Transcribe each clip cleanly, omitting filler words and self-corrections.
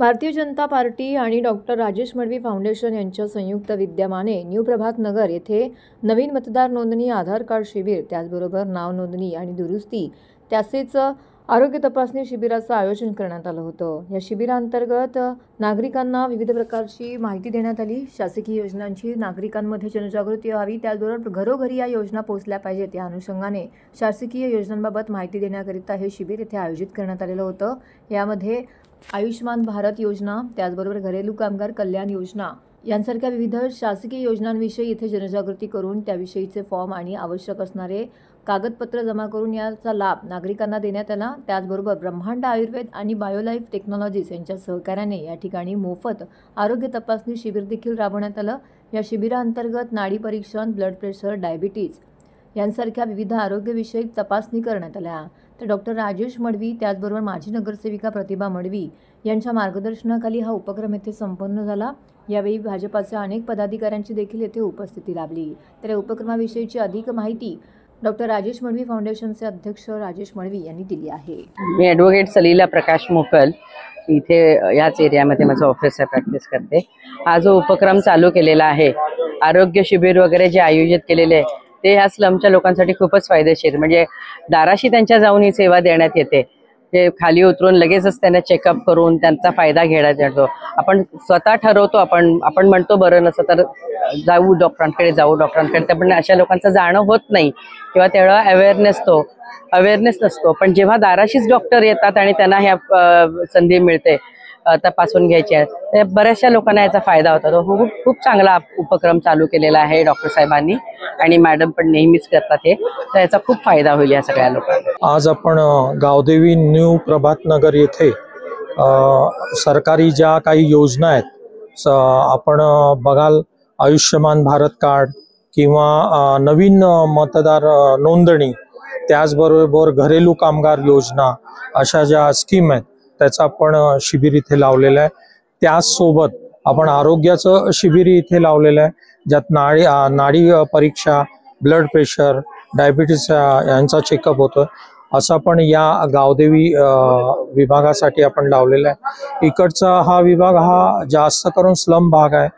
Bharatiya Janata party आणि doctor Rajesh Madavi foundation यांच्या संयुक्त विद्यमाने न्यू प्रभात नगर येथे नवीन मतदार नोंदणी, आधार कार्ड शिबिर, त्याचबरोबर नाव नोंदणी आणि दुरुस्ती तसेच आरोग्य तपासणी शिबिराचं आयोजन करण्यात आलं होतं। या शिबिरांतर्गत नागरिकांना विविध प्रकारची माहिती देण्यात आली। शासकीय योजनांची नागरिकांमध्ये जनजागृती व्हावी, त्याचबरोबर घरोघरी या योजना पोहोचल्या पाहिजेत या अनुषंगाने शासकीय योजनांबाबत माहिती देण्याकरिता हे शिबिर येथे आयोजित करण्यात आलेलं होतं। यामध्ये आयुष्मान भारत योजना, त्याचबरोबर घरेलू कामगार कल्याण योजना यांसारख्या विविध शासकीय योजनांविषयी इथे जनजागृती करून त्याविषयीचे फॉर्म आणि आवश्यक असणारे कागदपत्र जमा करून याचा लाभ नागरिकांना देण्यात आला। त्याचबरोबर ब्रह्मांड आयुर्वेद आणि बायोलाइफ टेक्नॉलॉजीज यांच्या सहकार्याने या ठिकाणी मोफत आरोग्य तपासणी शिबिर देखील राबवण्यात आलं। या शिबिरांतर्गत नाडी परीक्षण, ब्लड प्रेशर, डायबिटीज यांसारख्या विविध आरोग्यविषयक तपासणी करण्यात आल्या। तर डॉक्टर राजेश मडवी त्याचबरोबर माजी नगरसेविका प्रतिभा मडवी यांच्या मार्गदर्शनाखाली हा उपक्रम येथे संपन्न झाला। यावेळी भाजपाच्या अनेक पदाधिकाऱ्यांची देखील येथे उपस्थिती लाभली। तर या उपक्रमाविषयीची अधिक माहिती डॉक्टर राजेश मडवी फाउंडेशनचे अध्यक्ष राजेश मडवी यांनी दिली आहे। मी ॲडव्होकेट सलीला प्रकाश मोकल इथे याच एरियामध्ये माझं ऑफिस आहे, प्रॅक्टिस करते। हा जो उपक्रम चालू केलेला आहे, आरोग्य शिबिर वगैरे जे आयोजित केलेले आहे ते ह्या स्लमच्या लोकांसाठी खूपच फायदेशीर, म्हणजे दाराशी त्यांच्या जाऊन ही सेवा देण्यात येते। ते खाली उतरून लगेचच त्यांना चेकअप करून त्यांचा फायदा घेण्यात येतो। आपण स्वतः ठरवतो, आपण म्हणतो बरं नसतं तर जाऊ डॉक्टरांकडे, पण अशा लोकांचं जाणं होत नाही किंवा तेवढा अवेअरनेस नसतो। पण जेव्हा दाराशीच डॉक्टर येतात आणि त्यांना ह्या संधी मिळते तपासून घ्यायची आहे, तर बऱ्याचशा लोकांना याचा फायदा होता। तो खूप चांगला उपक्रम चालू केलेला आहे डॉक्टर साहेबांनी आणि मॅडम पण नेहमीच करतात हे, तर याचा खूप फायदा होईल या सगळ्या लोकांना। आज आपण गावदेवी न्यू प्रभात नगर येथे सरकारी ज्या काही योजना आहेत आपण बघाल, आयुष्यमान भारत कार्ड किंवा नवीन मतदार नोंदणी, त्याचबरोबर घरेलू कामगार योजना, अशा ज्या स्कीम आहेत त्याचा आपण शिबिर इथे लावलेलं आहे। त्याचसोबत आपण आरोग्याचं शिबिर इथे लावलेलं आहे, ज्यात नाडी परीक्षा, ब्लड प्रेशर, डायबिटीस यांचा चेकअप होतं। असं पण या गावदेवी विभागासाठी आपण लावलेला आहे। इकडचा हा विभाग हा जास्त करून स्लम भाग आहे।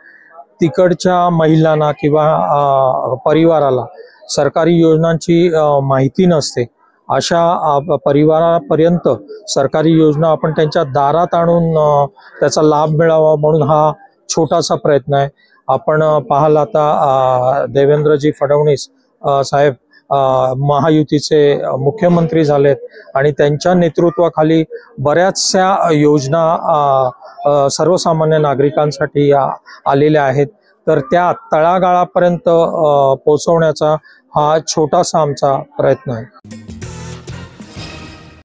तिकडच्या महिलांना किंवा परिवाराला सरकारी योजनांची माहिती नसते, अशा परिवारापर्यंत सरकारी योजना आपण त्यांच्या दारात आणून त्याचा लाभ मिळावा म्हणून हा छोटासा प्रयत्न आहे। आपण पाहाल आता देवेंद्रजी फडणवीस साहेब महायुतीचे मुख्यमंत्री झालेत आणि त्यांच्या नेतृत्वाखाली बऱ्याचशा योजना सर्वसामान्य नागरिकांसाठी आलेल्या आहेत। तर त्या तळागाळापर्यंत पोहोचवण्याचा हा छोटासा आमचा प्रयत्न आहे।